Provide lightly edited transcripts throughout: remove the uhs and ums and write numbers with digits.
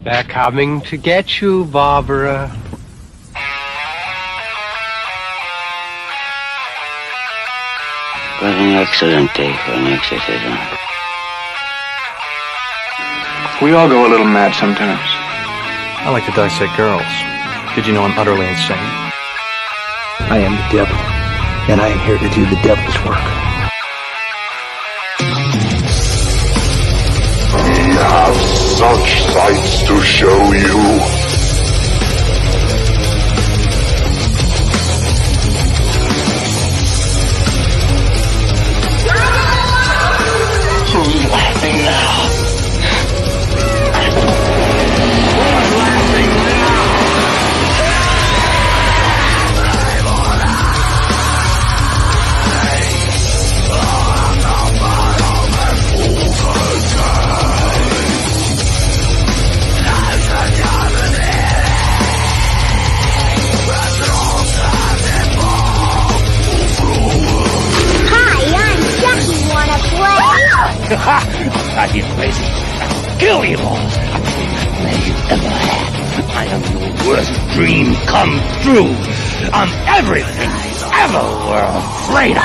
They're coming to get you, Barbara. What an excellent day for an exorcism. We all go a little mad sometimes. I like to dissect girls. Did you know I'm utterly insane? I am the devil, and I am here to do the devil's work. We have such sights to show you. Who's laughing now? Are you crazy? I'll kill you all. Than you ever had. I am your worst dream come true. I'm everything you ever were afraid of.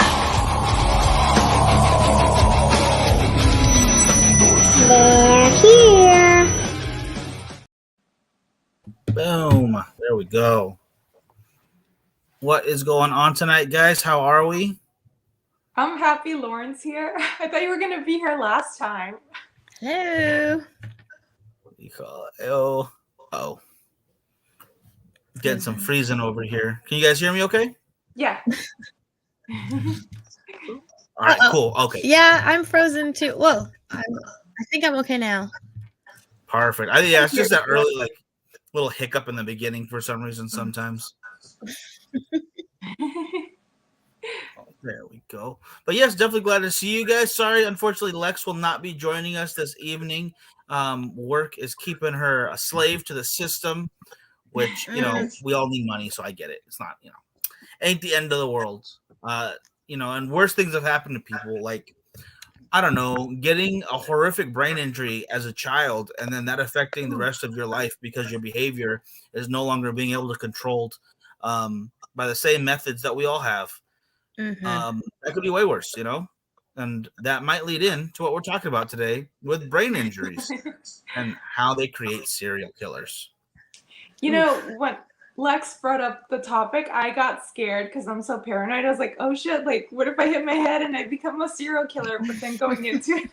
They're here. Boom. There we go. What is going on tonight, guys? How are we? I'm happy Lauren's here. I thought you were going to be here last time. Hello. What do you call it? Oh. Getting some freezing over here. Can you guys hear me okay? Yeah. All right, cool. Okay. Yeah, I'm frozen too. Well, I think I'm okay now. Perfect. It's just that early, like, little hiccup in the beginning for some reason sometimes. There we go. But yes, definitely glad to see you guys. Sorry, unfortunately, Lex will not be joining us this evening. Work is keeping her a slave to the system, which, we all need money, so I get it. It's not, ain't the end of the world. And worse things have happened to people, like, I don't know, getting a horrific brain injury as a child and then that affecting the rest of your life because your behavior is no longer being able to controlled by the same methods that we all have. Mm-hmm. That could be way worse, and that might lead in to what we're talking about today with brain injuries and how they create serial killers. When Lex brought up the topic, I got scared because I'm so paranoid. I was like, oh shit, like what if I hit my head and I become a serial killer? But then going into it.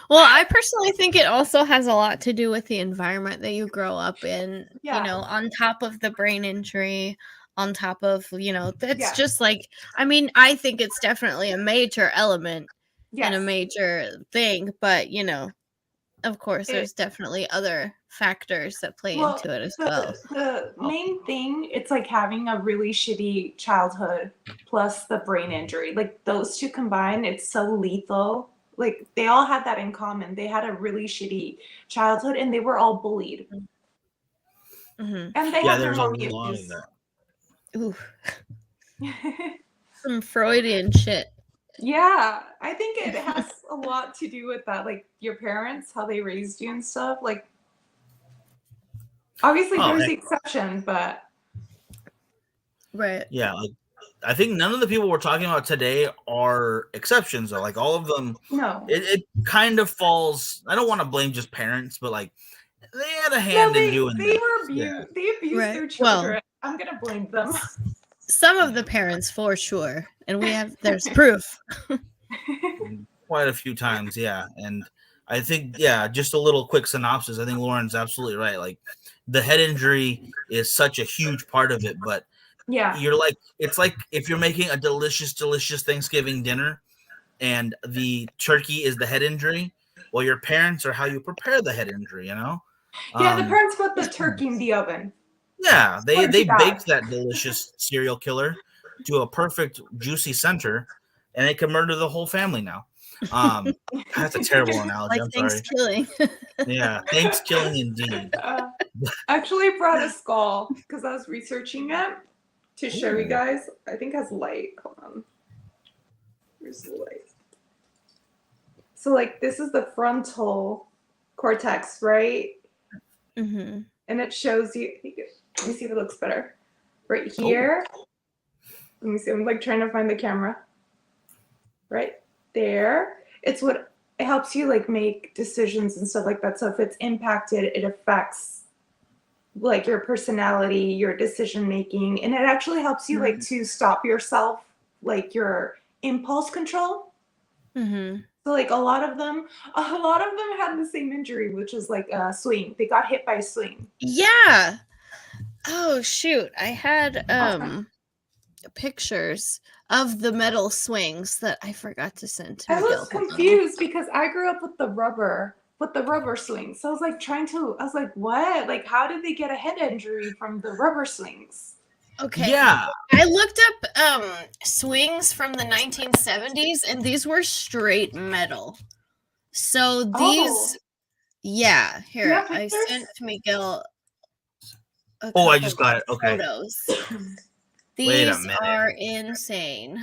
Well, I personally think it also has a lot to do with the environment that you grow up in, on top of the brain injury. On top of, that's just like, I think it's definitely a major element and a major thing, but, of course, there's definitely other factors that play into it as well. The main thing, it's like having a really shitty childhood plus the brain injury. Like those two combined, it's so lethal. Like they all had that in common. They had a really shitty childhood and they were all bullied. Mm-hmm. And they had there's their a mommy lot issues. of that. Ooh. Some Freudian shit. Yeah, I think it has a lot to do with that, like your parents, how they raised you and stuff. Like, obviously, there's the exception, but right. Yeah, like I think none of the people we're talking about today are exceptions. Though, like all of them, no, it kind of falls. I don't want to blame just parents, but like they had a hand in doing. They abused their children. Well, I'm gonna blame them. Some of the parents, for sure, and there's proof. Quite a few times, yeah. And I think, just a little quick synopsis. I think Lauren's absolutely right. Like the head injury is such a huge part of it, but it's like if you're making a delicious Thanksgiving dinner and the turkey is the head injury, well, your parents are how you prepare the head injury, the parents put the turkey in the oven. Yeah, they baked that delicious serial killer to a perfect juicy center, and it can murder the whole family now. That's a terrible analogy. I'm sorry. Killing. Yeah, thanks killing indeed. Actually, I brought a skull because I was researching it to show you guys. I think it has light. Hold on. Where's the light? So, like, this is the frontal cortex, right? Mm-hmm. And it shows you. Let me see if it looks better. Right here. Oh. Let me see. I'm like trying to find the camera. Right there. It helps you like make decisions and stuff like that. So if it's impacted, it affects like your personality, your decision making, and it actually helps you like to stop yourself, like your impulse control. Mm-hmm. So like a lot of them had the same injury, which is like a swing. They got hit by a swing. Yeah. Oh shoot! I had pictures of the metal swings that I forgot to send to Miguel. I was confused because I grew up with the rubber swings. So I was like, what? Like, how did they get a head injury from the rubber swings? Okay. Yeah. I looked up swings from the 1970s, and these were straight metal. So these, yeah, here, I sent Miguel I just got it. Okay. Photos. These are insane.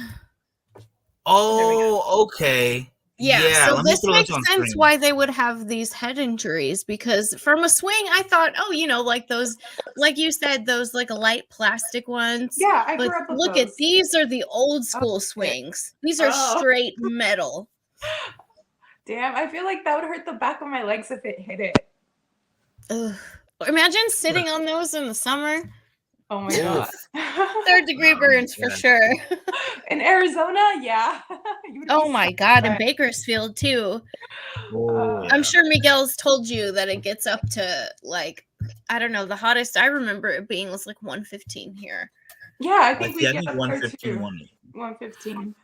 Oh, okay. Yeah, so this makes sense why they would have these head injuries, because from a swing, I thought, like those, like you said, those like light plastic ones. Yeah, I grew up with look those. at these are the old school swings. These are straight metal. Damn, I feel like that would hurt the back of my legs if it hit it. Ugh. Imagine sitting on those in the summer. Oh my god. 3rd degree burns for sure. In Arizona, yeah. Oh my god, in Bakersfield too. I'm sure Miguel's told you that it gets up to like, I don't know, the hottest I remember it being was like 115 here. Yeah, I think we get 115. 115.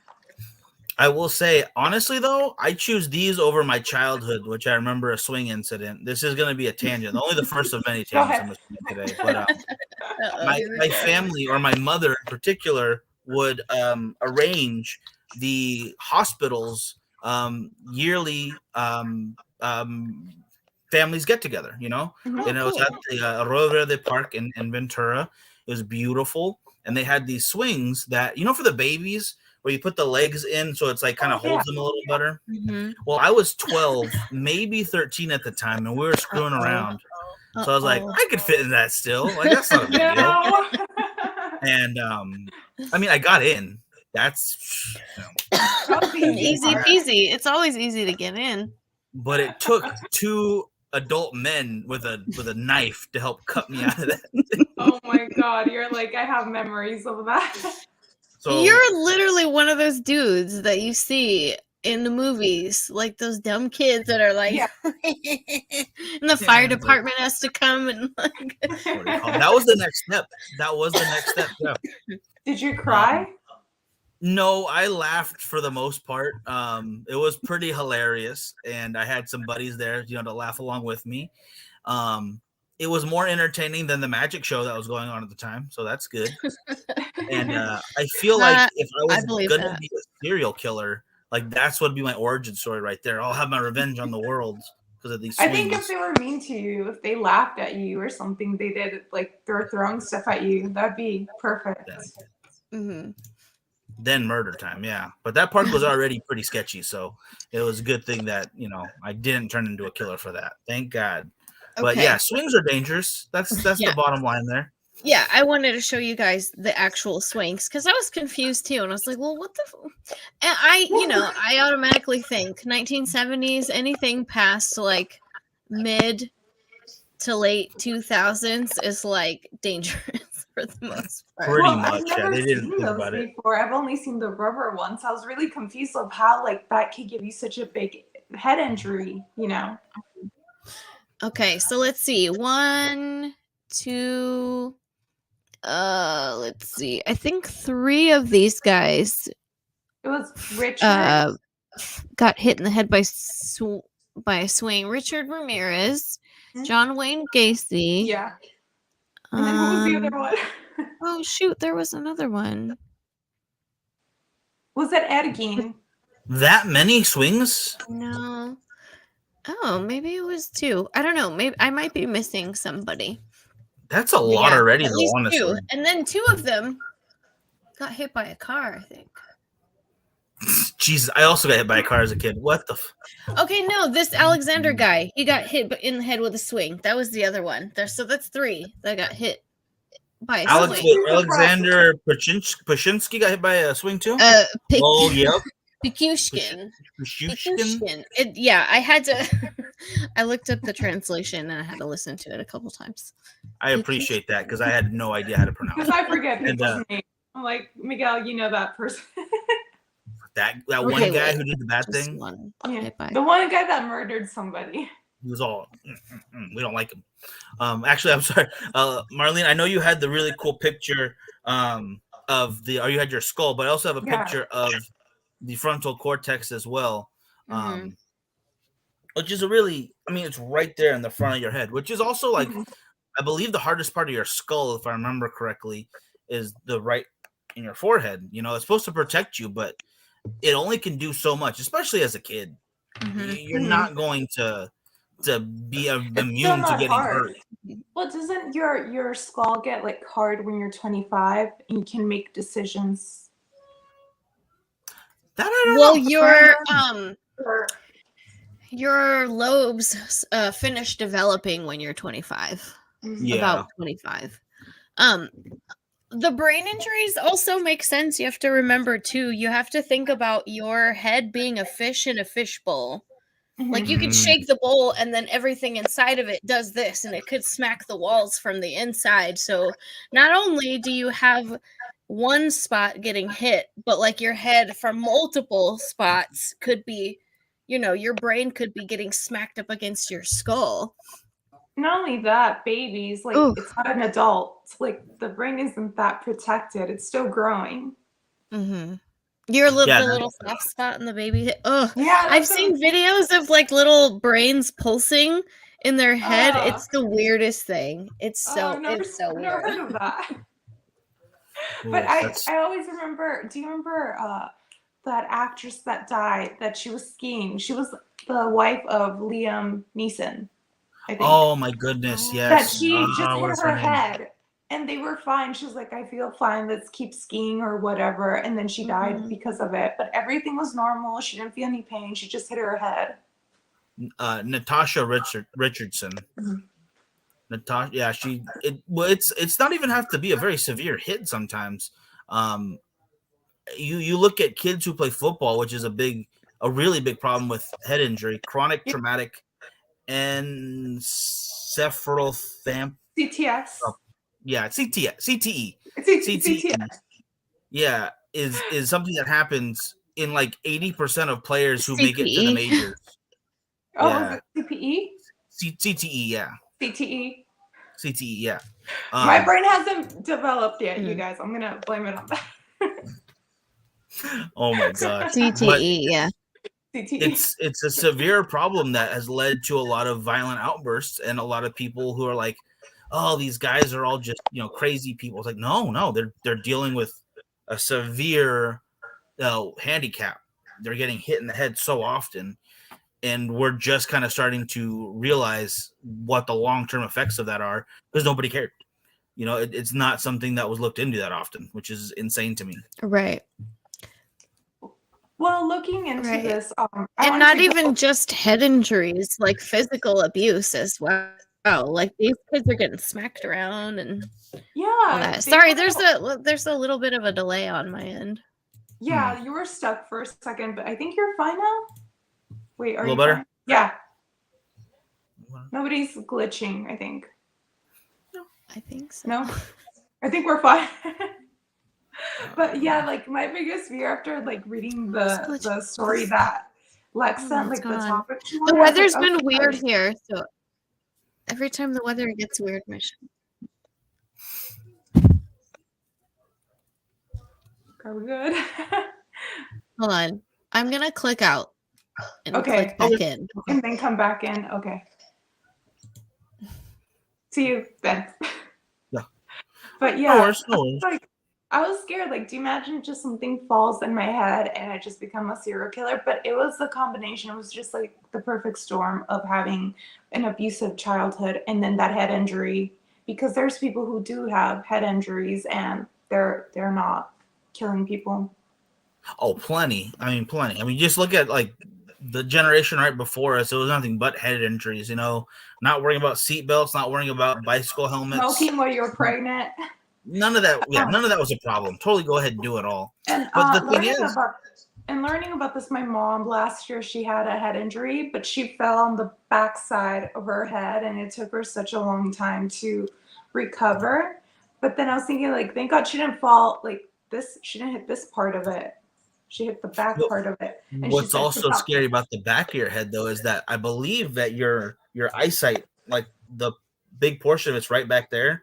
I will say, honestly, though, I choose these over my childhood, which I remember a swing incident. This is going to be a tangent, only the first of many tangents I'm going to today. But my family, or my mother in particular, would arrange the hospital's yearly families get together. You know, and it was at the Arroyo Verde Park in Ventura. It was beautiful, and they had these swings that, for the babies, where you put the legs in, so it's like kind of holds them a little better. Mm-hmm. Well, I was 12, maybe 13 at the time, and we were screwing around. So I was like, I could fit in that still. Like, that's not a big deal. And I mean, I got in. That's easy peasy. It's always easy to get in. But it took 2 adult men with a knife to help cut me out of that. Oh my god, you're like, I have memories of that. So, you're literally one of those dudes that you see in the movies, like those dumb kids that are like, and the fire department has to come and like. That was the next step. Yeah. Did you cry? No, I laughed for the most part. It was pretty hilarious, and I had some buddies there, to laugh along with me. It was more entertaining than the magic show that was going on at the time, so that's good. And I feel like if I was going to be a serial killer, like that's what would be my origin story right there. I'll have my revenge on the world because of these swings. I think if they were mean to you, if they laughed at you or something, they did like they're throwing stuff at you, that'd be perfect. Yeah. Mm-hmm. Then murder time, yeah. But that part was already pretty sketchy, so it was a good thing that, I didn't turn into a killer for that. Thank God. But yeah, swings are dangerous. That's the bottom line there. Yeah, I wanted to show you guys the actual swings because I was confused too, and I was like, "Well, what the?" And I automatically think 1970s, anything past like mid to late 2000s is like dangerous for the most part. Pretty much, I've never they didn't seen think those about it before. I've only seen the rubber ones. I was really confused of how like that could give you such a big head injury. Okay, so let's see. 1, 2. Let's see. I think 3 of these guys. It was Richard. Got hit in the head by a swing. Richard Ramirez, John Wayne Gacy. Yeah. And then who was the other one? Oh shoot, there was another one. Was that Ed Gein? That many swings? No. Oh, maybe it was 2. I don't know. Maybe I might be missing somebody. That's a lot already, at least honestly. 2. And then 2 of them got hit by a car, I think. Jesus, I also got hit by a car as a kid. What the? Okay, no, this Alexander guy, he got hit in the head with a swing. That was the other one. So that's 3 that got hit by a swing. Alexander Pashinsky got hit by a swing too? Oh, yep. Pikushkin. Pikushkin. Yeah, I had to. I looked up the translation and I had to listen to it a couple times. I appreciate that because I had no idea how to pronounce it. Because I forget people's names. I'm like, Miguel, you know that person. that one guy who did the bad thing. The one guy that murdered somebody. He was all, we don't like him. Actually, I'm sorry, Marlene. I know you had the really cool picture of the, or you had your skull, but I also have a picture of the frontal cortex as well, which is a really, I mean, it's right there in the front of your head, which is also like, I believe the hardest part of your skull, if I remember correctly, is the right in your forehead. You know, it's supposed to protect you, but it only can do so much, especially as a kid. You're not going to be immune to getting hurt. Well, doesn't your skull get like hard when you're 25 and you can make decisions? That I don't know. Your lobes finish developing when you're 25. About 25. The brain injuries also make sense. You have to remember too, you have to think about your head being a fish in a fishbowl. Like you could shake the bowl and then everything inside of it does this and it could smack the walls from the inside. So not only do you have one spot getting hit, but like your head from multiple spots could be, you know, your brain could be getting smacked up against your skull. Not only that, babies, like it's not an adult. Like the brain isn't that protected. It's still growing. You're the little soft spot in the baby. Oh, yeah. I've seen videos of like little brains pulsing in their head. It's the weirdest thing. It's so weird. I've never heard of that. But I always remember. Do you remember that actress that died? That she was skiing. She was the wife of Liam Neeson, I think. Oh my goodness! Yes. That she just hit her head. And they were fine. She was like, I feel fine. Let's keep skiing or whatever. And then she died because of it. But everything was normal. She didn't feel any pain. She just hit her head. Natasha Richardson. Natasha, yeah, it's not even have to be a very severe hit sometimes. You look at kids who play football, which is a really big problem with head injury, chronic traumatic encephalopathy. CTS. Yeah, CTE. CTE. Yeah, is something that happens in like 80% of players who make it to the majors. Oh, yeah. Is it CPE? CTE, yeah. CTE, yeah. My brain hasn't developed yet, you guys. I'm gonna blame it on that. Oh my god. CTE, yeah. CTE. It's a severe problem that has led to a lot of violent outbursts and a lot of people who are like, oh, these guys are all just, you know, crazy people. It's like, no, they're dealing with a severe handicap. They're getting hit in the head so often, and we're just kind of starting to realize what the long-term effects of that are because nobody cared. You know, it's not something that was looked into that often, which is insane to me. Right. Well, looking into this, and not even just head injuries, like physical abuse as well. Oh, like these kids are getting smacked around and all that. Sorry, there's a little bit of a delay on my end. Yeah, you were stuck for a second, but I think you're fine now. Wait, are you better? fine? Yeah. Nobody's glitching, I think. No, I think so. No, I think we're fine. But yeah, like my biggest fear after like reading the story that Lex sent, like the topic. The weather's been weird here, so. Every time the weather gets weird, Are we good? Hold on. I'm going to click out and click back in. And then come back in. Okay. See you then. Yeah. But yeah, I was scared. Like, do you imagine just something falls in my head and I just become a serial killer? But it was the combination. It was just like the perfect storm of having an abusive childhood and then that head injury. Because there's people who do have head injuries and they're not killing people. Oh, plenty. I mean, plenty. I mean, just look at like the generation right before us. It was nothing but head injuries. Not worrying about seat belts, not worrying about bicycle helmets. Smoking while you're pregnant. None of that. Yeah, none of that was a problem. Totally go ahead and do it all. And but the thing is, learning about this, my mom last year, she had a head injury, but she fell on the backside of her head, and it took her such a long time to recover. But then I was thinking, like, thank God she didn't fall like this. She didn't hit this part of it. She hit the back part of it. And what's also scary about the back of your head, though, is that I believe that your eyesight, like the big portion of it's right back there.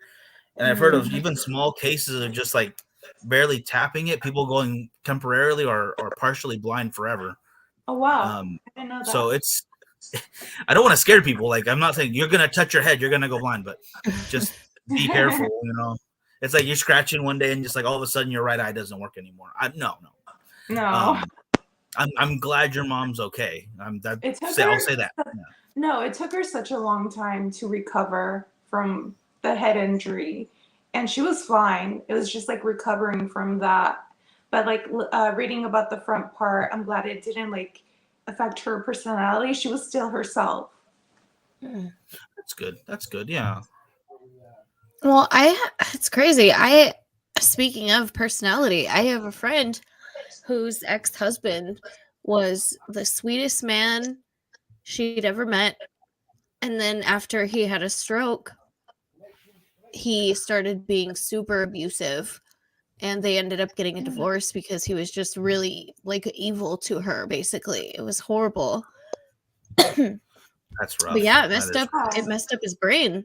And I've heard of even small cases of just like barely tapping it, people going temporarily or partially blind forever. Oh, wow. I didn't know that. So I don't want to scare people. Like, I'm not saying you're going to touch your head, you're going to go blind, but just be careful. It's like you're scratching one day and just like all of a sudden your right eye doesn't work anymore. No. I'm glad your mom's okay. I'll say that. Yeah. No, it took her such a long time to recover from the head injury, and she was fine. It was just like recovering from that. But like reading about the front part, I'm glad it didn't like affect her personality. She was still herself. That's good. Yeah. Well, it's crazy. Speaking of personality, I have a friend whose ex-husband was the sweetest man she'd ever met. And then after he had a stroke, he started being super abusive, and they ended up getting a divorce because he was just really like evil to her. Basically, it was horrible. That's rough. But yeah, it messed up his brain.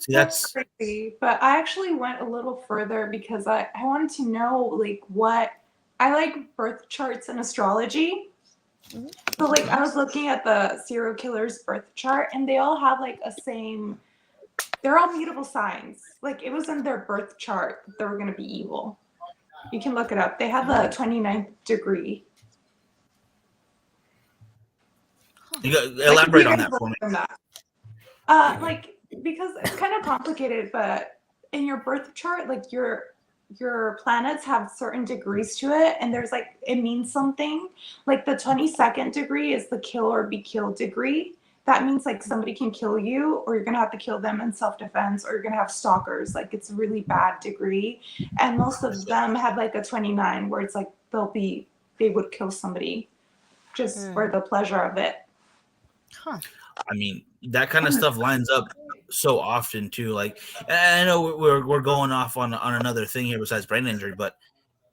That's crazy. But I actually went a little further because I wanted to know like what I like birth charts and astrology. So like I was looking at the serial killer's birth chart, and they all have like they're all mutable signs. Like it was in their birth chart that they were going to be evil. You can look it up. They have the 29th degree. You got elaborate on that for me. Like because it's kind of complicated, but in your birth chart, like your planets have certain degrees to it, and there's like it means something. Like the 22nd degree is the kill or be killed degree. That means like somebody can kill you, or you're gonna have to kill them in self-defense, or you're gonna have stalkers. Like it's a really bad degree. And most of them have like a 29 where it's like they would kill somebody just for the pleasure of it. I mean, that kind of stuff lines up so often too. Like, I know we're going off on another thing here besides brain injury, but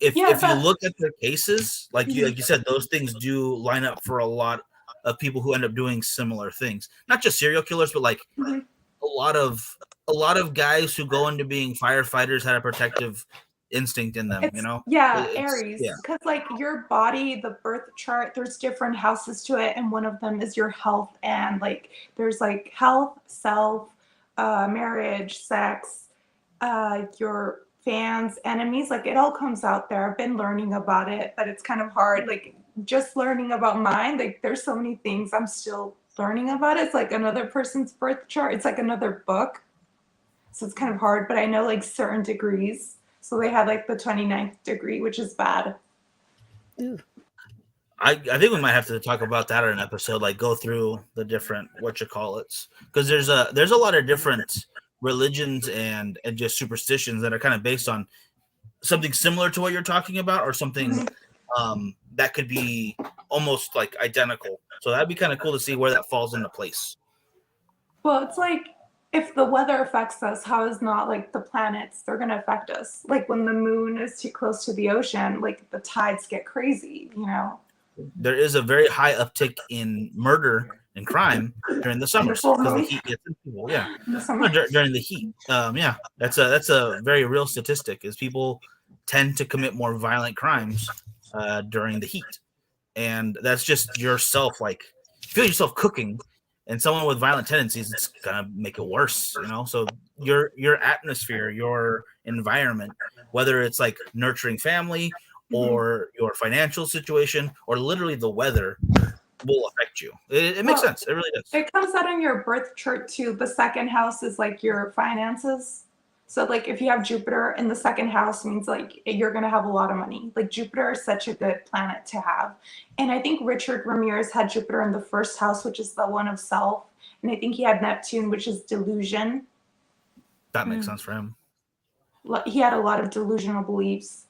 if you look at their cases, like you said, those things do line up for a lot of people who end up doing similar things. Not just serial killers, but like a lot of guys who go into being firefighters had a protective instinct in them. Aries, because like your body, the birth chart, there's different houses to it, and one of them is your health, and like there's like health, self, marriage, sex, your fans, enemies, like it all comes out there. I've been learning about it, but it's kind of hard. Like just learning about mine, like there's so many things I'm still learning about. It's like another person's birth chart. It's like another book, so it's kind of hard, but I know like certain degrees. So they had like the 29th degree, which is bad. Ooh. I think we might have to talk about that in an episode, like go through the different because there's a lot of different religions and just superstitions that are kind of based on something similar to what you're talking about, or something that could be almost like identical. So that'd be kind of cool to see where that falls into place. Well, it's like if the weather affects us, how is not like the planets? They're going to affect us. Like when the moon is too close to the ocean, like the tides get crazy, There is a very high uptick in murder and crime during the summers because the heat gets into people. Yeah, during the heat. That's a very real statistic. Is people tend to commit more violent crimes during the heat, and that's just yourself. Like, feel yourself cooking, and someone with violent tendencies, it's gonna make it worse. So your atmosphere, your environment, whether it's like nurturing family or your financial situation, or literally the weather, will affect you. It makes sense. It really does. It comes out in your birth chart too. The second house is like your finances. So like if you have Jupiter in the second house, means like you're gonna have a lot of money. Like Jupiter is such a good planet to have. And I think Richard Ramirez had Jupiter in the first house, which is the one of self. And I think he had Neptune, which is delusion. That makes sense for him. He had a lot of delusional beliefs.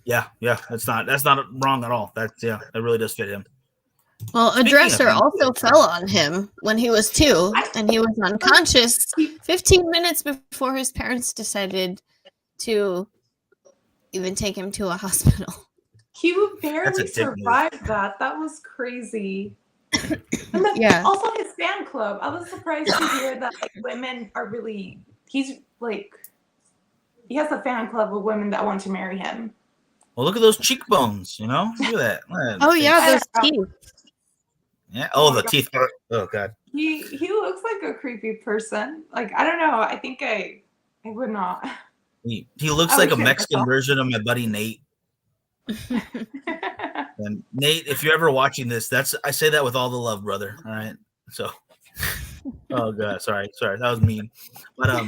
Yeah, that's not wrong at all. It really does fit him. Well, a dresser also fell on him when he was 2, and he was unconscious 15 minutes before his parents decided to even take him to a hospital. He barely survived that. That was crazy. And then Yeah. Also his fan club. I was surprised to hear that like women are really. He has a fan club of women that want to marry him. Well, look at those cheekbones. Look at that. Oh yeah, those teeth. Yeah. Oh, the teeth. Oh god. He looks like a creepy person. Like I don't know. I think I would not. He looks like a Mexican version of my buddy Nate. And Nate, if you're ever watching this, I say that with all the love, brother. All right. So, oh god, sorry, that was mean. But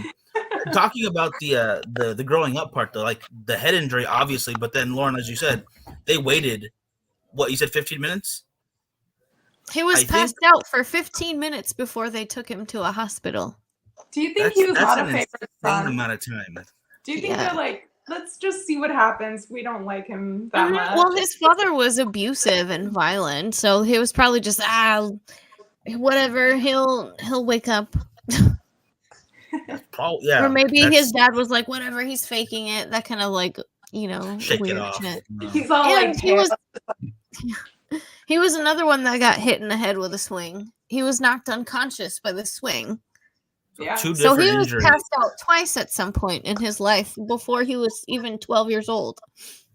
talking about the growing up part, though, like the head injury, obviously. But then Lauren, as you said, they waited. What you said, 15 minutes? He was passed out for 15 minutes before they took him to a hospital. Do you think he was not a favorite son? Amount of time. Do you think they're like, let's just see what happens? We don't like him that much. Well, his father was abusive and violent, so he was probably just whatever. He'll wake up. Probably, yeah. Or maybe his dad was like, whatever, he's faking it. That kind of like, shake weird it off. shit. He's all like, he was another one that got hit in the head with a swing. He was knocked unconscious by the swing. Yeah. So he was passed out twice at some point in his life before he was even 12 years old.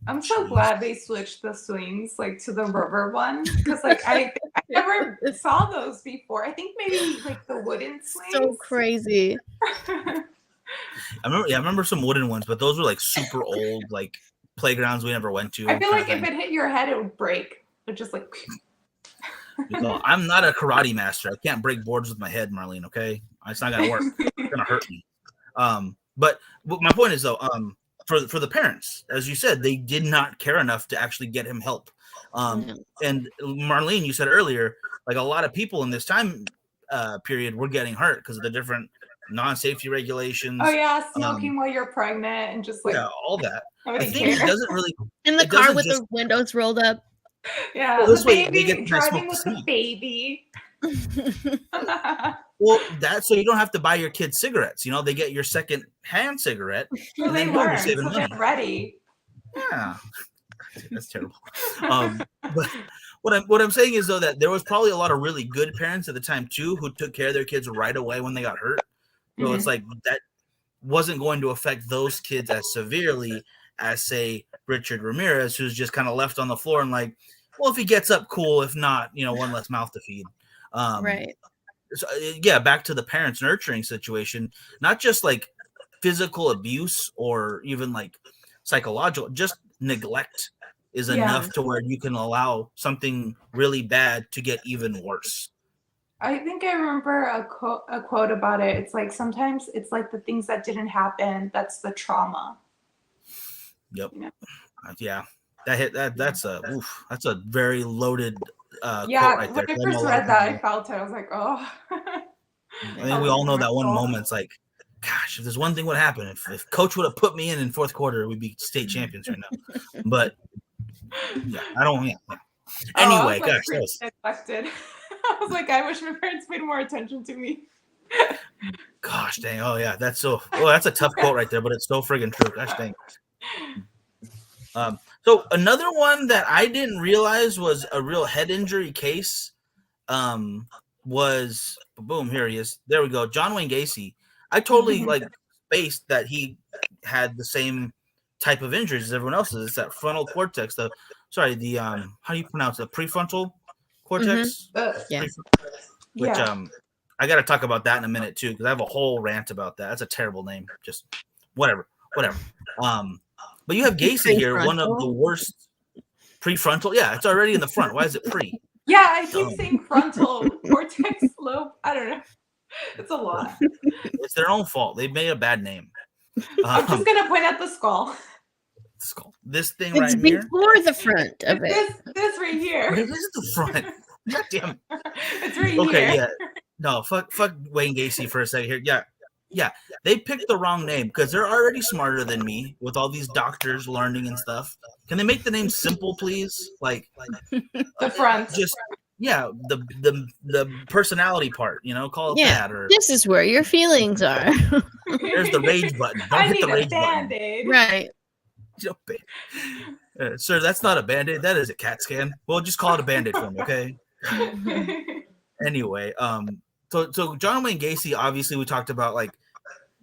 I'm so glad they switched the swings like to the rubber one because like I never saw those before. I think maybe like the wooden swings. So crazy. I remember some wooden ones, but those were like super old, like playgrounds we never went to. I feel like if it hit your head, it would break. It just like. I'm not a karate master. I can't break boards with my head, Marlene. Okay, it's not gonna work. It's gonna hurt me. But my point is though, for the parents, as you said, they did not care enough to actually get him help. And Marlene, you said earlier, like a lot of people in this time period were getting hurt because of the different non-safety regulations. Oh yeah, smoking while you're pregnant and just like all that. I think it doesn't really in the car with the windows rolled up. Yeah, well, this way they get driving with the baby. Well, that's so you don't have to buy your kids cigarettes. They get your second hand cigarette. Well, they learn, so they're ready. Yeah, that's terrible. But what I'm saying is though that there was probably a lot of really good parents at the time too who took care of their kids right away when they got hurt. So it's like that wasn't going to affect those kids as severely as say Richard Ramirez, who's just kind of left on the floor and like, well, if he gets up, cool. If not, one less mouth to feed. Right. So, yeah, back to the parents nurturing situation, not just like physical abuse or even like psychological, just neglect is enough to where you can allow something really bad to get even worse. I think I remember a quote about it. It's like sometimes it's like the things that didn't happen. That's the trauma. Yep. Yeah. That's a very loaded quote right there. When I first read that, I felt it. I was like, oh. I think we all know that one moment. It's like, gosh, if there's one thing would happen, if coach would have put me in fourth quarter, we'd be state champions right now. But yeah, I don't. Yeah. Anyway, gosh, neglected. I was like, I wish my parents paid more attention to me. Gosh dang. Oh yeah, that's a tough quote right there, but it's so friggin' true. Gosh dang. So another one that I didn't realize was a real head injury case was boom, here he is. There we go. John Wayne Gacy. I totally spaced that he had the same type of injuries as everyone else's. It's that frontal cortex. The how do you pronounce it? Prefrontal cortex? Yeah. Which I got to talk about that in a minute too, because I have a whole rant about that. That's a terrible name. Just whatever. But you have Gacy here, one of the worst prefrontal. Yeah, it's already in the front. Why is it pre? Yeah, I keep saying frontal cortex lobe. I don't know. It's a lot. It's their own fault. They made a bad name. I'm just gonna point at the skull. This thing it's right here. before the front of it. This right here. Where is the front? God damn. It's right here. Okay, yeah. No, fuck Wayne Gacy for a second here. Yeah. They picked the wrong name because they're already smarter than me with all these doctors learning and stuff. Can they make the name simple, please? Like the front. Just the personality part, call it that. Or this is where your feelings are. There's the rage button. Don't hit the rage Band-Aid. Right. Sir, that's not a Band-Aid. That is a CAT scan. Well, just call it a Band-Aid for me, okay? Anyway, so John Wayne Gacy, obviously we talked about like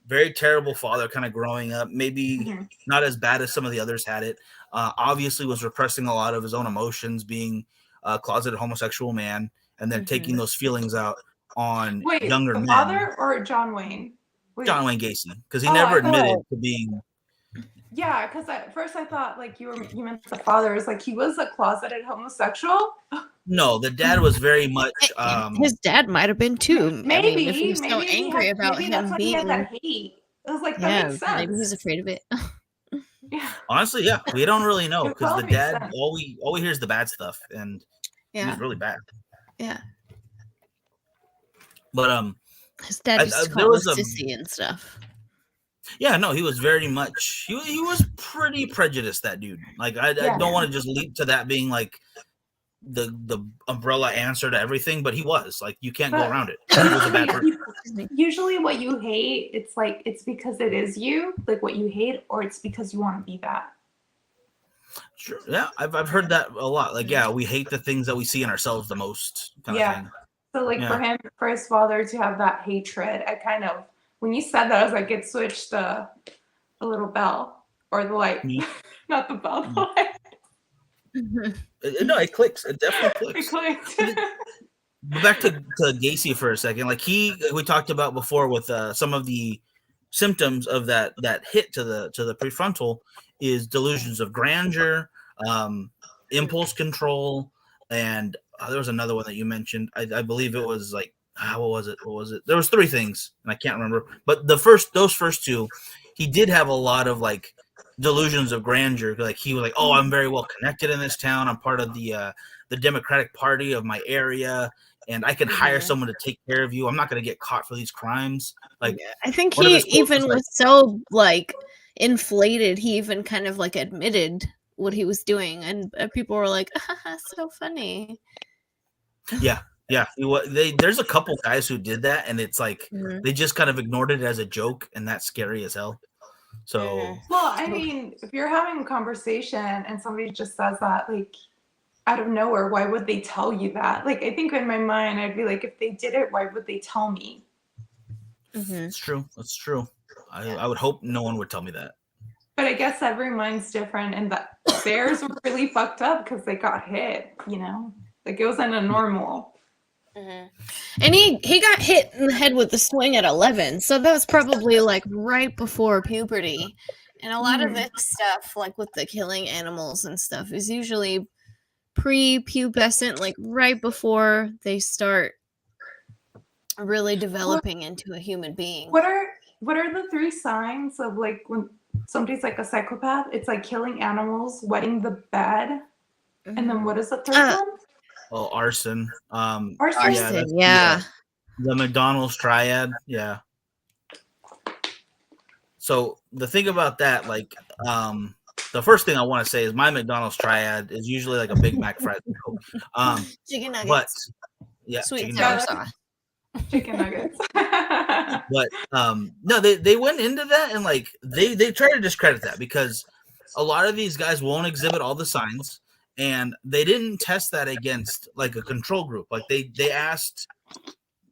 very terrible father kind of growing up, maybe not as bad as some of the others had it. Obviously was repressing a lot of his own emotions, being a closeted homosexual man, and then taking those feelings out on younger men. Father or John Wayne? John Wayne Gacy, because he never admitted to being. Yeah, because at first I thought like you meant the father is like he was a closeted homosexual. No, the dad was very much. His dad might have been too. Maybe, I mean, if he was so angry about him being. He had that hate. It was like that makes sense. Maybe he's afraid of it. Yeah. Honestly, yeah, we don't really know because the dad all we hear is the bad stuff, and he was really bad. Yeah. But his dad used to call him sissy and stuff. Yeah, no, he was very much. He was pretty prejudiced. That dude. Like I don't want to just leap to that being like the umbrella answer to everything, but he was like you can't go around it. He was a bad person. Usually, what you hate, it's like it's because it is you, like what you hate, or it's because you want to be that. Sure. Yeah, I've heard that a lot. Like, yeah, we hate the things that we see in ourselves the most. Kind of thing. So, like for his father to have that hatred, I kind of. When you said that, I was like, it switched the little bell or the light, not the bell, the light. No, it clicks. It definitely clicks. It clicked. But back to Gacy for a second. Like we talked about before with some of the symptoms of that hit to the prefrontal is delusions of grandeur, impulse control, and there was another one that you mentioned. I believe it was like. What was it? There was 3 things, and I can't remember. But those first 2, he did have a lot of like delusions of grandeur. Like he was like, "Oh, I'm very well connected in this town. I'm part of the Democratic Party of my area, and I can hire someone to take care of you. I'm not going to get caught for these crimes." Like, I think he even was so like inflated. He even kind of like admitted what he was doing, and people were like, "So funny." Yeah. Yeah, there's a couple guys who did that, and it's like they just kind of ignored it as a joke, and that's scary as hell. So, well, I mean, if you're having a conversation and somebody just says that, like out of nowhere, why would they tell you that? Like, I think in my mind, I'd be like, if they did it, why would they tell me? It's true. That's true. I would hope no one would tell me that. But I guess every mind's different, and the Bears were really fucked up because they got hit. Like it wasn't a normal. And he got hit in the head with the swing at 11, so that was probably like right before puberty. And a lot of this stuff, like with the killing animals and stuff, is usually pre-pubescent, like right before they start really developing into a human being. What are the 3 signs of like when somebody's like a psychopath? It's like killing animals, wetting the bed, and then what is the 3rd one? Oh, arson. Arson, the McDonald's triad, yeah. So the thing about that, like, the first thing I want to say is my McDonald's triad is usually like a Big Mac fries. Chicken nuggets. But yeah, sweet and sour sauce. Chicken nuggets. But no, they went into that and like they try to discredit that because a lot of these guys won't exhibit all the signs. And they didn't test that against like a control group. Like they asked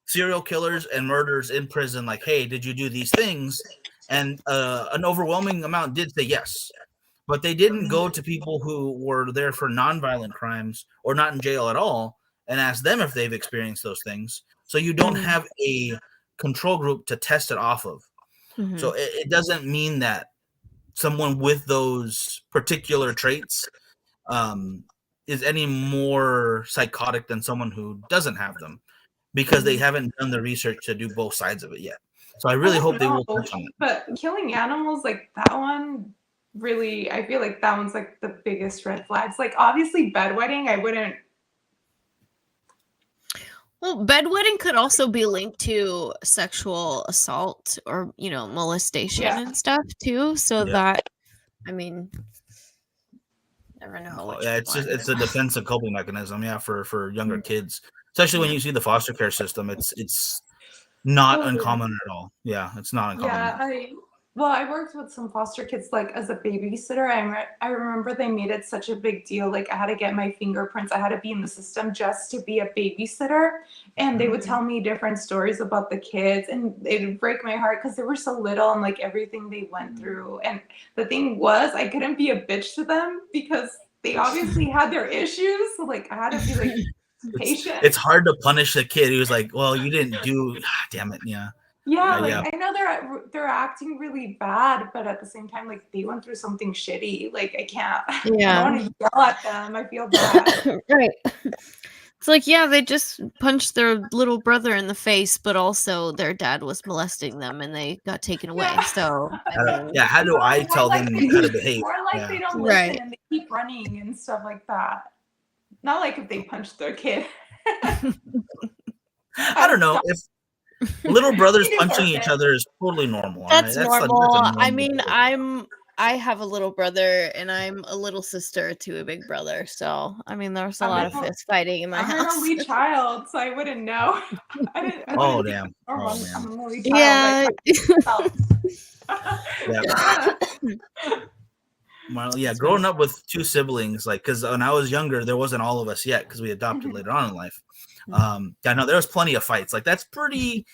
serial killers and murderers in prison, like, "Hey, did you do these things?" And an overwhelming amount did say yes, but they didn't go to people who were there for nonviolent crimes or not in jail at all and ask them if they've experienced those things. So you don't have a control group to test it off of. So it doesn't mean that someone with those particular traits is any more psychotic than someone who doesn't have them. because they haven't done the research to do both sides of it yet. So I really hope they will touch on it. But killing animals, like that one, really, I feel like that one's like the biggest red flags. Like obviously bedwetting, I wouldn't. Well, bedwetting could also be linked to sexual assault or, molestation and stuff too. So that, I mean, never know. Yeah, it's a defensive coping mechanism. Yeah, for younger kids, especially when you see the foster care system, it's not uncommon at all. Yeah, it's not uncommon. Yeah, I worked with some foster kids like as a babysitter. I remember they made it such a big deal. Like I had to get my fingerprints. I had to be in the system just to be a babysitter. And they would tell me different stories about the kids, and it would break my heart because they were so little and like everything they went through. And the thing was, I couldn't be a bitch to them because they obviously had their issues. So like I had to be like patient. It's hard to punish a kid who's like, well, you didn't do. Damn it, yeah. Yeah, I know they're acting really bad, but at the same time, like they went through something shitty. Like I can't. Yeah. I don't want to yell at them. I feel bad. Right. It's like, yeah, they just punched their little brother in the face, but also their dad was molesting them and they got taken away. Yeah. So, how do I tell them how to behave? More like they don't listen and they keep running and stuff like that. Not like if they punched their kid. I don't know if little brothers punching each other is totally normal. That's normal. I mean, I have a little brother and I'm a little sister to a big brother. So, I mean, there's a lot of fist fighting in my house. I'm an only child, so I wouldn't know. Oh, damn. I'm an only child. Well, yeah, growing up with two siblings, like, because when I was younger, there wasn't all of us yet because we adopted later on in life. I know there was plenty of fights. Like that's pretty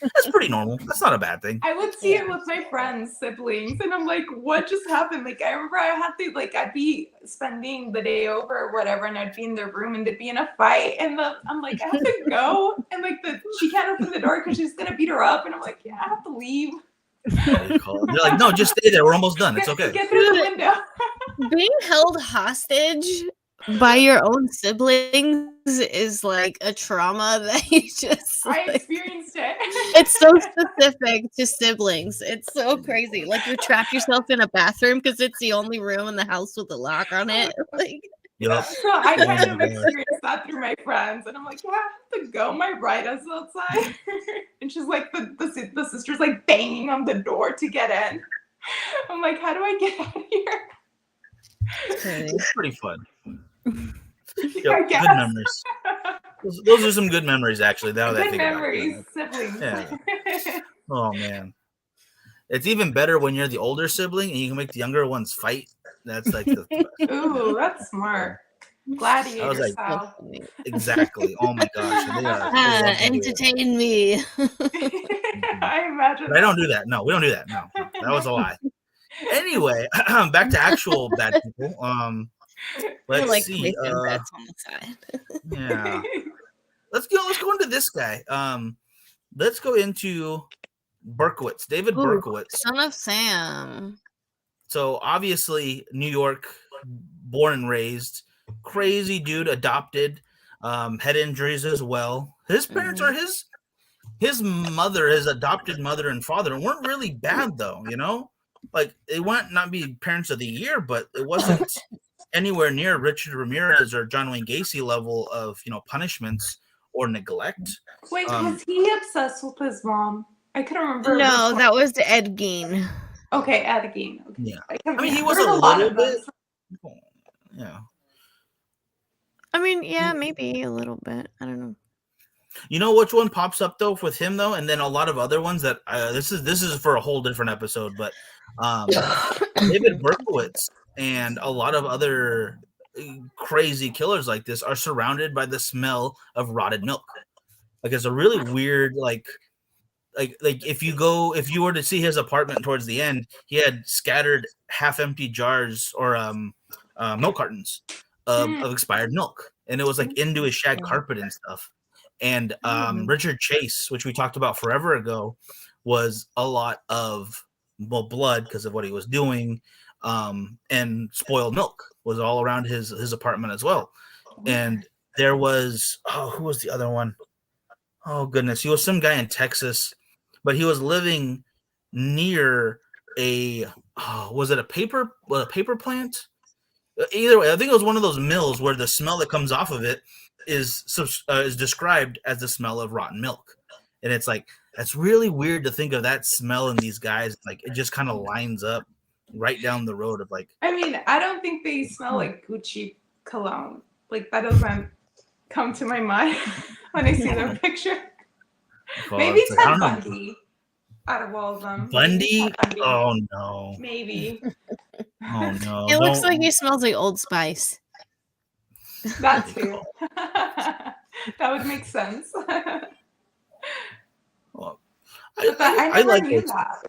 normal. That's not a bad thing. I would see it with my friends' siblings, and I'm like, what just happened? Like I remember I had to I'd be spending the day over or wadaver, and I'd be in their room and they'd be in a fight, and I'm like, I have to go, and like she can't open the door because she's gonna beat her up, and I'm like, yeah, I have to leave. They're like, no, just stay there. We're almost done. It's okay. Get through the window. Being held hostage by your own siblings is like a trauma that you just I experienced it. It's so specific to siblings. It's so crazy. Like you trap yourself in a bathroom because it's the only room in the house with a lock on it. Like yep. So I kind of experienced that through my friends, and I'm like, yeah, I have to go. My bride is outside, and she's like, the sister's like banging on the door to get in. I'm like, how do I get out of here? It's pretty fun. Good memories. Those are some good memories, actually. Now that I think memories, siblings. Yeah. Oh man, it's even better when you're the older sibling and you can make the younger ones fight. That's like the ooh, that's smart. Gladiator like, style. Exactly. Oh my gosh. Entertain me. I imagine. But I don't do that. No, we don't do that. No, that was a lie. Anyway, back to actual bad people. Let's see. Bets on the side. Yeah. Let's go into this guy. Let's go into Berkowitz, David Berkowitz, son of Sam. So obviously, New York, born and raised, crazy dude, adopted, head injuries as well. His parents are his mother, his adopted mother and father weren't really bad though, like they went not be parents of the year, but it wasn't anywhere near Richard Ramirez or John Wayne Gacy level of punishments or neglect. Wait, was he obsessed with his mom? I couldn't remember. No, that was Ed Gein. Okay, Ed Gein. Okay. Yeah, I mean he was a little bit. Yeah. I mean, yeah, maybe a little bit. I don't know. You know which one pops up though with him though, and then a lot of other ones that this is for a whole different episode, but David Berkowitz and a lot of other crazy killers like this are surrounded by the smell of rotted milk. Like it's a really weird like if you were to see his apartment towards the end, he had scattered half-empty jars or milk cartons of expired milk, and it was like into his shag carpet and stuff. And Richard Chase, which we talked about forever ago, was a lot of blood because of what he was doing, and spoiled milk was all around his apartment as well. And there was who was the other one? oh goodness, he was some guy in Texas, but he was living near a was it a paper plant? Either way, I think it was one of those mills where the smell that comes off of it is described as the smell of rotten milk, and it's like that's really weird to think of that smell in these guys. Like it just kind of lines up right down the road of like. I mean, I don't think they smell like Gucci cologne. Like that doesn't come to my mind when I see their picture. Maybe Ted Bundy out of all of them. Bundy? Oh no. Maybe. Oh no. It looks like he smells like Old Spice. That too. That would make sense. Well, I never knew that.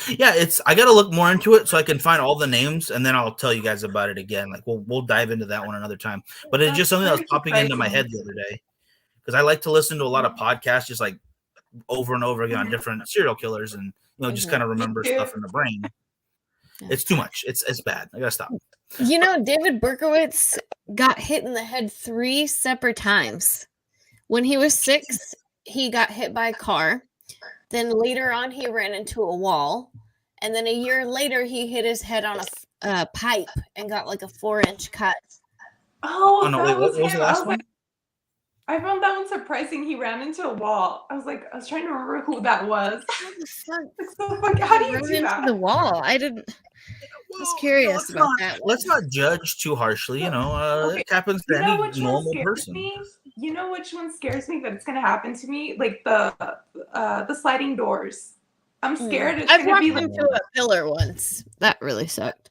Yeah, I got to look more into it so I can find all the names, and then I'll tell you guys about it again. Like we'll dive into that one another time. But it's just something that was popping into my head the other day because I like to listen to a lot of podcasts, just like over and over again on different serial killers, and just kind of remember stuff in the brain. It's too much. It's bad. I gotta stop. David Berkowitz got hit in the head 3 separate times. When he was 6, he got hit by a car. Then later on, he ran into a wall. And then a year later, he hit his head on a pipe and got like a 4-inch cut. Oh, no, wait, what was the last one? I found that one surprising. He ran into a wall. I was trying to remember who that was. How do you do that? Into the wall. I was curious about that. Let's not judge too harshly. It happens to any normal person. You know which one scares me that it's going to happen to me? Like the sliding doors. I'm scared it's I've going to be walked into a pillar once. That really sucked.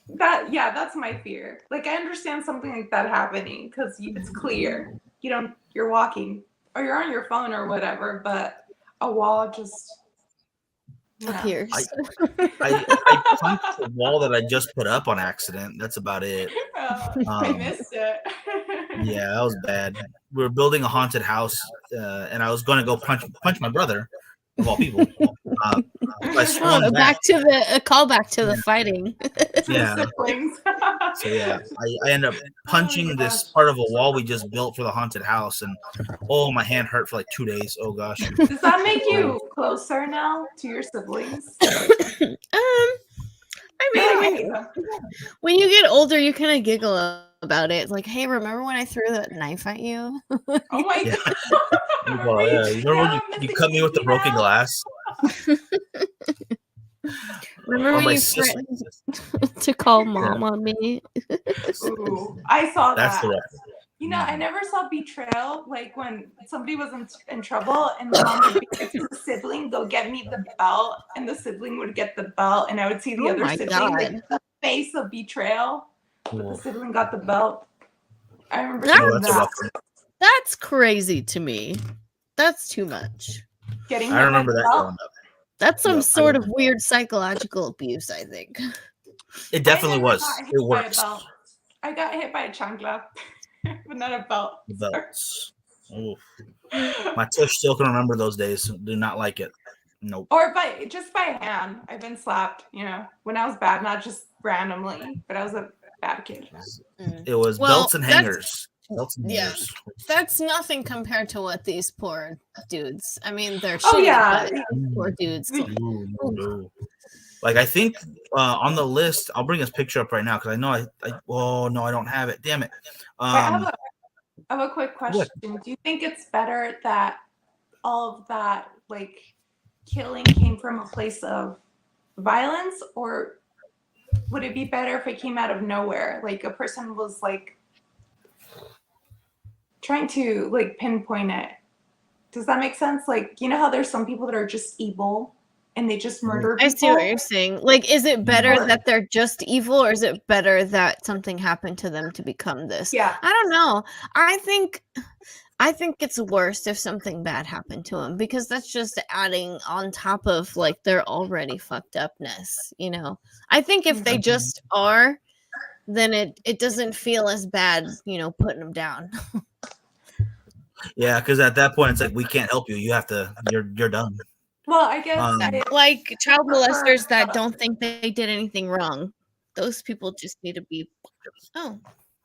That's my fear. Like I understand something like that happening because it's clear. You're walking or you're on your phone or whatever, but a wall just appears. I punched the wall that I just put up on accident. That's about it. I missed it. Yeah, that was bad. We were building a haunted house, and I was going to go punch my brother, of all people. Back to a callback to the fighting. Yeah. So yeah, I end up punching this part of a wall we just built for the haunted house, and my hand hurt for like 2 days. Oh gosh. Does that make you closer now to your siblings? When you get older, you kind of giggle about it. It's like, hey, remember when I threw that knife at you? Oh my god! Well, yeah. You remember when you cut me with the broken glass? Remember when you threatened to call mom on me? Ooh, I saw that. That's the right. I never saw betrayal. Like when somebody was in trouble and the mom would get the sibling, go get me the belt, and the sibling would get the belt, and I would see the other sibling, like the face of betrayal. But the sibling got the belt. I remember that. That's crazy to me. That's too much. I remember that growing up. That's some sort of weird psychological abuse, I think. It definitely was. It works. I got hit by a chancla, but not a belt. The belts. My tush still can remember those days. Do not like it. Nope. Or just by hand. I've been slapped, when I was bad, not just randomly, but I was a bad kid. It was belts and hangers. That's nothing compared to what these poor dudes. I mean, they're shitty, but poor dudes. Like I think on the list, I'll bring this picture up right now because I know I don't have it. Damn it. I have a quick question. What? Do you think it's better that all of that like killing came from a place of violence, or would it be better if it came out of nowhere? Like a person was like trying to like pinpoint it. Does that make sense? Like, how there's some people that are just evil and they just murder people? I see what you're saying. Like, is it better that they're just evil, or is it better that something happened to them to become this? Yeah. I don't know. I think it's worse if something bad happened to them, because that's just adding on top of like their already fucked upness, I think if they just are, then it doesn't feel as bad, putting them down. Yeah, because at that point it's like we can't help you. You have to. You're done. Well, I guess like child molesters that don't think they did anything wrong. Those people just need to be done.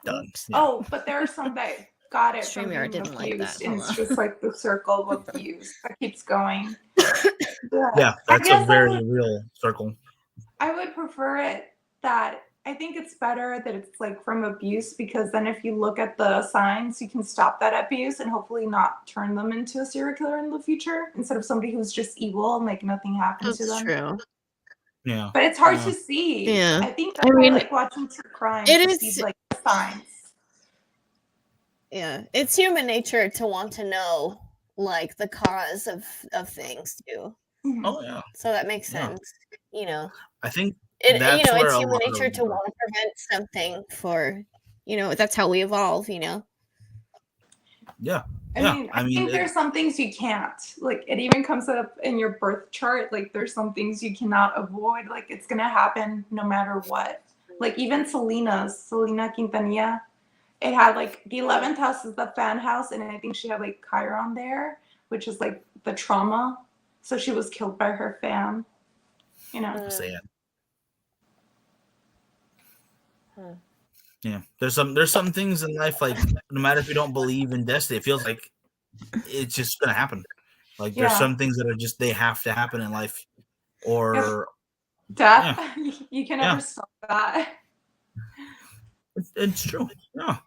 Yeah. Oh, but there are some that got it from StreamYard being didn't like that. abused, and it's just like the circle of abuse that keeps going. Yeah, that's a very real circle. I would prefer it that I think it's better that it's like from abuse, because then if you look at the signs, you can stop that abuse and hopefully not turn them into a serial killer in the future, instead of somebody who's just evil and like nothing happens to them. True. Yeah. But it's hard to see. Yeah. I think that's why I like watching true crime to see like the signs. Yeah. It's human nature to want to know like the cause of things too. Oh yeah. So that makes sense. You know. I think it's human nature to want to prevent something for, that's how we evolve, Yeah. I mean, there's some things you can't. Like, it even comes up in your birth chart. Like, there's some things you cannot avoid. Like, it's gonna happen no matter what. Like, even Selena Quintanilla, it had like the 11th house is the fan house, and I think she had like Chiron there, which is like the trauma. So she was killed by her fan. Sad. Yeah, there's some things in life, like no matter if you don't believe in destiny, it feels like it's just gonna happen. Like there's some things that are just they have to happen in life, or death. You can never stop that. It's true. Yeah,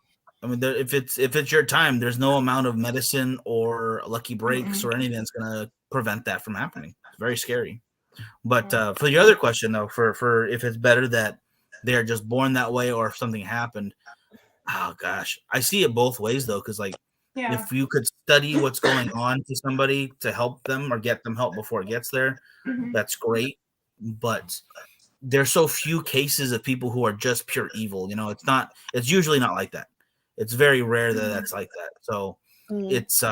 I mean, if it's your time, there's no amount of medicine or lucky breaks or anything that's gonna prevent that from happening. It's very scary. But for the other question though, for if it's better that they're just born that way or if something happened, oh gosh, I see it both ways though, because like if you could study what's going on to somebody to help them or get them help before it gets there, that's great. But there's so few cases of people who are just pure evil. It's usually not like that. It's very rare that that's like that. So it's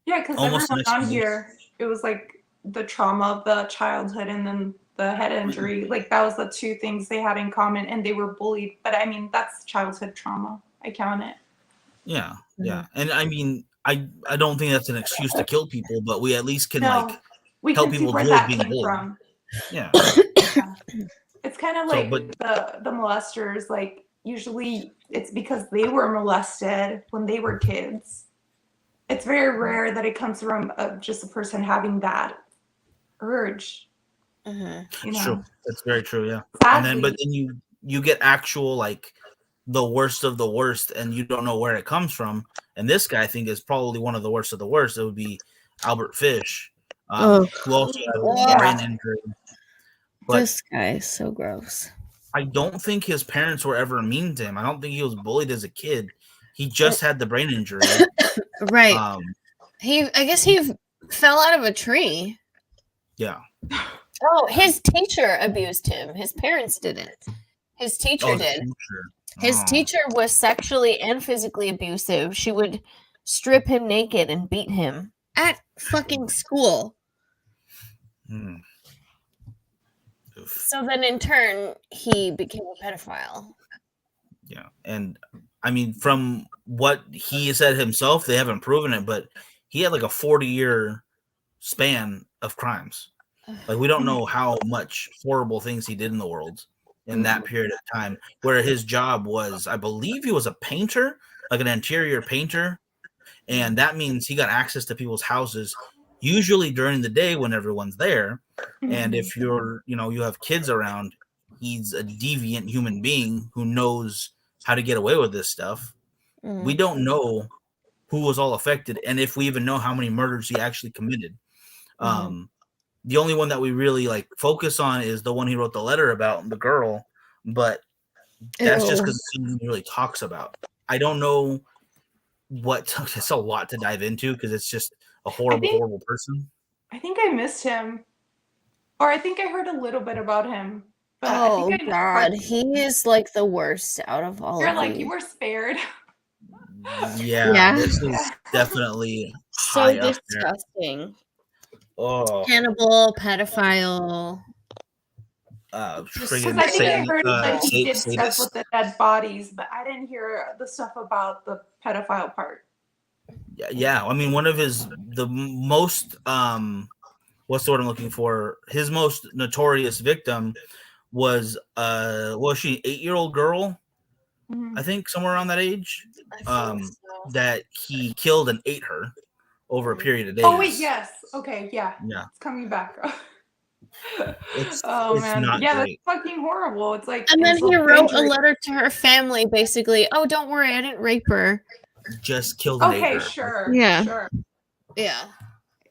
because everyone on here, it was like the trauma of the childhood and then the head injury. Like that was the two things they had in common, and they were bullied. But I mean, that's childhood trauma. I count it. Yeah. And I mean, I don't think that's an excuse to kill people, but we at least can help people deal with being bullied. From. Yeah. It's kind of like the molesters, like usually it's because they were molested when they were kids. It's very rare that it comes from just a person having that urge. It's true. That's very true. Yeah. Sadly. And then you get actual like the worst of the worst, and you don't know where it comes from. And this guy, I think, is probably one of the worst of the worst. It would be Albert Fish, who also had a brain injury. But this guy is so gross. I don't think his parents were ever mean to him. I don't think he was bullied as a kid. He just had the brain injury. Right. I guess he fell out of a tree. Yeah. Oh, his teacher abused him. His parents didn't. His teacher did. His teacher was sexually and physically abusive. She would strip him naked and beat him at fucking school. So then in turn, he became a pedophile. Yeah. And I mean, from what he said himself, they haven't proven it, but he had like a 40-year span of crimes. Like we don't know how much horrible things he did in the world in that period of time, where his job was, I believe he was a painter, like an interior painter. And that means he got access to people's houses, usually during the day when everyone's there. And if you have kids around, he's a deviant human being who knows how to get away with this stuff. We don't know who was all affected, and if we even know how many murders he actually committed. The only one that we really like focus on is the one he wrote the letter about, the girl, but that's just because he really talks about. I don't know it's a lot to dive into because it's just a horrible person. I think I missed him, or I think I heard a little bit about him. But oh God, he is like the worst out of all. You're like you were spared. Yeah. This is definitely so disgusting. Oh, cannibal, pedophile. Because I think I heard that he did stuff with the dead bodies, but I didn't hear the stuff about the pedophile part. Yeah. I mean, one of the most what's the word I'm looking for? His most notorious victim was she 8-year-old girl? I think somewhere around that age. that he killed and ate her over a period of days. Oh wait, yes. Okay, yeah. Yeah. It's coming back. It's man. not Yeah, great. that's fucking horrible. It's like And then insult he to wrote a injury. letter to her family, basically. Oh, don't worry, I didn't rape her. Just killed and ate her. Okay, sure. Yeah. Sure. Yeah.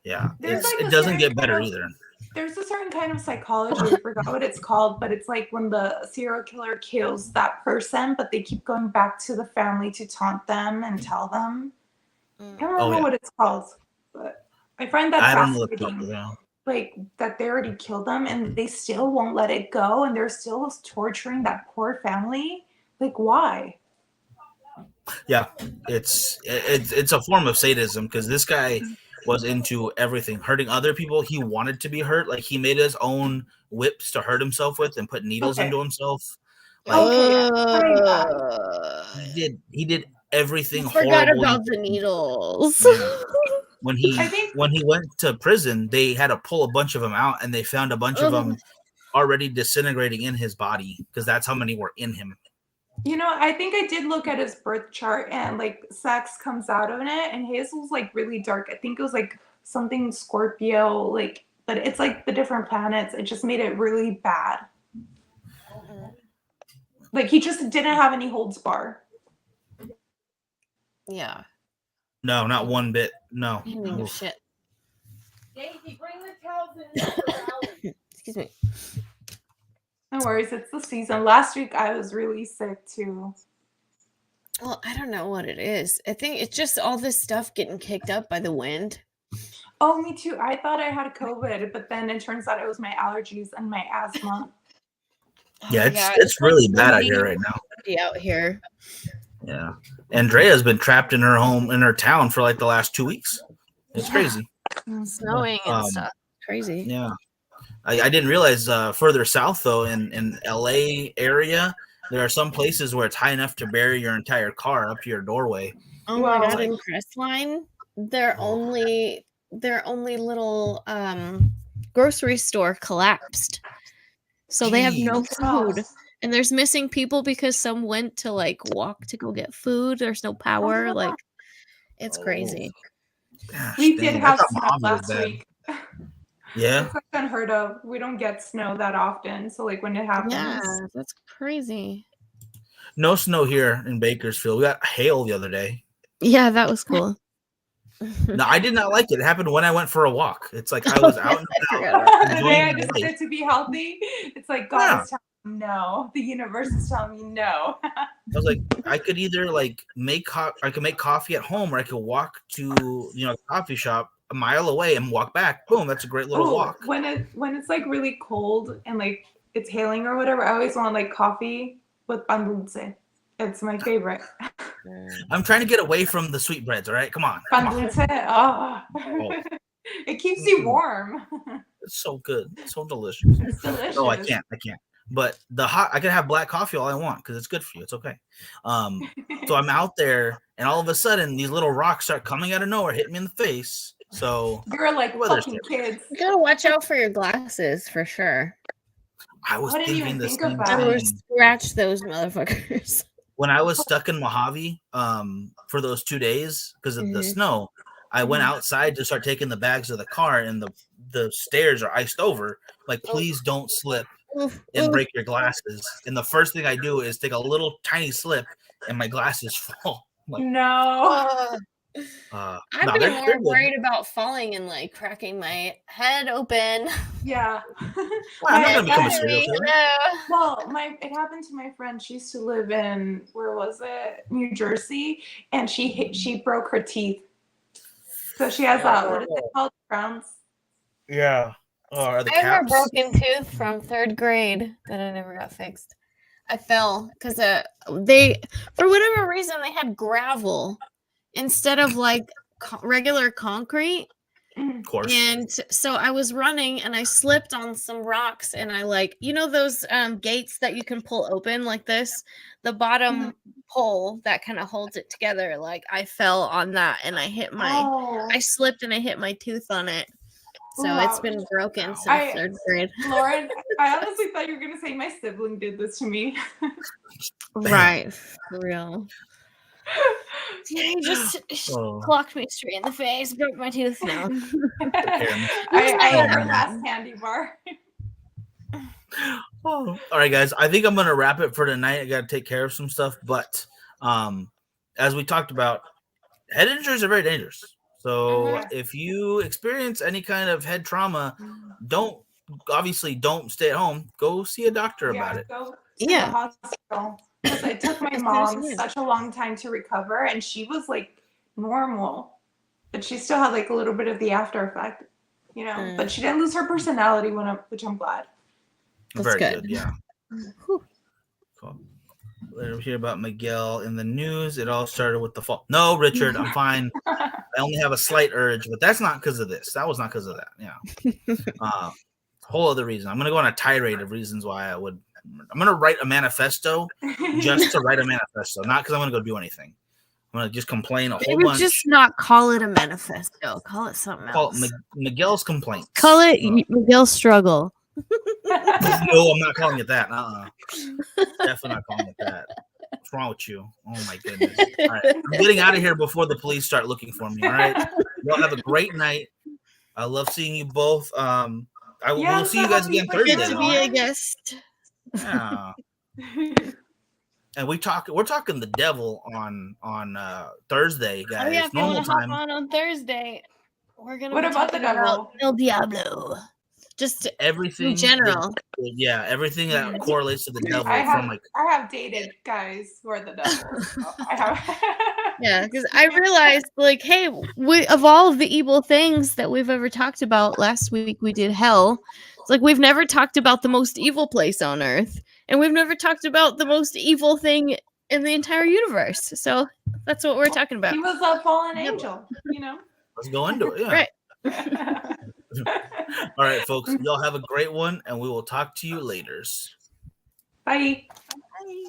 Yeah. There's like It a doesn't certain get better kind of- either. There's a certain kind of psychology, I forgot what it's called, but it's like when the serial killer kills that person, but they keep going back to the family to taunt them and tell them. I don't remember what it's called, but I find that fascinating. Like that they already killed them and they still won't let it go, and they're still torturing that poor family. Like, why? Yeah, it's a form of sadism because this guy was into everything, hurting other people. He wanted to be hurt. Like he made his own whips to hurt himself with and put needles into himself. Like, he did everything. I forgot horrible. about the needles. Yeah. When he went to prison, they had to pull a bunch of them out, and they found a bunch of them already disintegrating in his body because that's how many were in him. You know, I think I did look at his birth chart and like sex comes out of it, and his was like really dark. I think it was like something Scorpio, like, but it's like the different planets. It just made it really bad. Like he just didn't have any holds bar. Yeah. No, not one bit. No. Oh, shit. Davey, bring the towels in. Excuse me. No worries, it's the season. Last week I was really sick too. Well, I don't know what it is. I think it's just all this stuff getting kicked up by the wind. Oh, me too. I thought I had COVID, but then it turns out it was my allergies and my asthma. Yeah, it's really bad out here right now. Out here. Yeah. Andrea's been trapped in her home in her town for like the last 2 weeks. It's crazy. Snowing and stuff. Crazy. Yeah. I didn't realize further south though in LA area there are some places where it's high enough to bury your entire car up to your doorway. Oh my god, in Crestline, their only little grocery store collapsed. So they have no food. And there's missing people because some went to like walk to go get food. There's no power. Like it's crazy. Gosh, we did have snow mom was last bad. week. Yeah. It's like unheard of. We don't get snow that often. So like when it happens. Yeah, that's crazy. No snow here in Bakersfield. We got hail the other day. Yeah, that was cool. No, I did not like it. It happened when I went for a walk. It's like I was out and about. The day I decided to be healthy, it's like God is telling me no. The universe is telling me no. I was like, I could either like make coffee at home, or I could walk to a coffee shop a mile away and walk back. Boom, that's a great little walk. When it's like really cold and like it's hailing or whatever, I always want like coffee with pan dulce. It's my favorite. I'm trying to get away from the sweetbreads. All right, come on. Pan dulce. Oh. It keeps you warm. It's so good. It's so delicious. It's delicious. No, I can't. But I can have black coffee all I want because it's good for you. It's okay. So I'm out there, and all of a sudden, these little rocks start coming out of nowhere, hitting me in the face. So you're like fucking kids. You gotta watch out for your glasses for sure. I was thinking the same I would thing. scratch those motherfuckers. When I was stuck in Mojave for those 2 days because of the snow, I went outside to start taking the bags of the car, and the stairs are iced over. Like, please don't slip and break your glasses. And the first thing I do is take a little tiny slip, and my glasses fall. Like, no. I'd be more worried about falling and like cracking my head open. Yeah. Well, I'm not gonna become a serial killer. Well, it happened to my friend. She used to live in New Jersey, and she broke her teeth. So she has what is it called? Crowns. Yeah. Or the I have a caps. broken tooth from 3rd grade that I never got fixed. I fell because they, for whatever reason, they had gravel instead of like regular concrete. Of course. And so I was running and I slipped on some rocks, and I those gates that you can pull open like this, the bottom pole that kind of holds it together. Like I fell on that and I hit I slipped and I hit my tooth on it. So it's been broken since 3rd grade. Lauren, I honestly thought you were gonna say my sibling did this to me. Right, for real. He just clocked me straight in the face, broke my tooth now. I ate her last candy bar. All right, guys. I think I'm gonna wrap it for tonight. I gotta take care of some stuff, but as we talked about, head injuries are very dangerous. So if you experience any kind of head trauma, don't stay at home. Go see a doctor about it. Go to the hospital. It took my mom such a long time to recover, and she was like normal, but she still had like a little bit of the after effect, But she didn't lose her personality which I'm glad. That's very good. Yeah. Cool. Let him hear about Miguel in the news. It all started with the fall. No, Richard, I'm fine. I only have a slight urge, but that's not because of this. That was not because of that. Yeah. Whole other reason. I'm gonna go on a tirade of reasons why I would. I'm gonna write a manifesto just to write a manifesto, not because I'm gonna go do anything. I'm gonna just complain a whole bunch. Just not call it a manifesto. Call it something else. Call it Miguel's complaints. Call it Miguel's struggle. No, I'm not calling it that. Definitely not calling it that. What's wrong with you? Oh my goodness. All right. I'm getting out of here before the police start looking for me. All right. Y'all have a great night. I love seeing you both. I will see you guys again Thursday. Good to be a guest. Yeah. And we're talking the devil on Thursday, guys. Oh, yeah, normal time. On Thursday. We're gonna. What about the devil? El Diablo. Just everything in general. Everything that correlates to the devil. I have dated guys who are the devil. So I have. Yeah, because I realized, like, hey, of all of the evil things that we've ever talked about, last week we did hell. It's like we've never talked about the most evil place on Earth, and we've never talked about the most evil thing in the entire universe. So that's what we're talking about. He was a fallen angel, Let's go into it. Yeah. Right. All right, folks. Y'all have a great one, and we will talk to you later. Bye. Bye.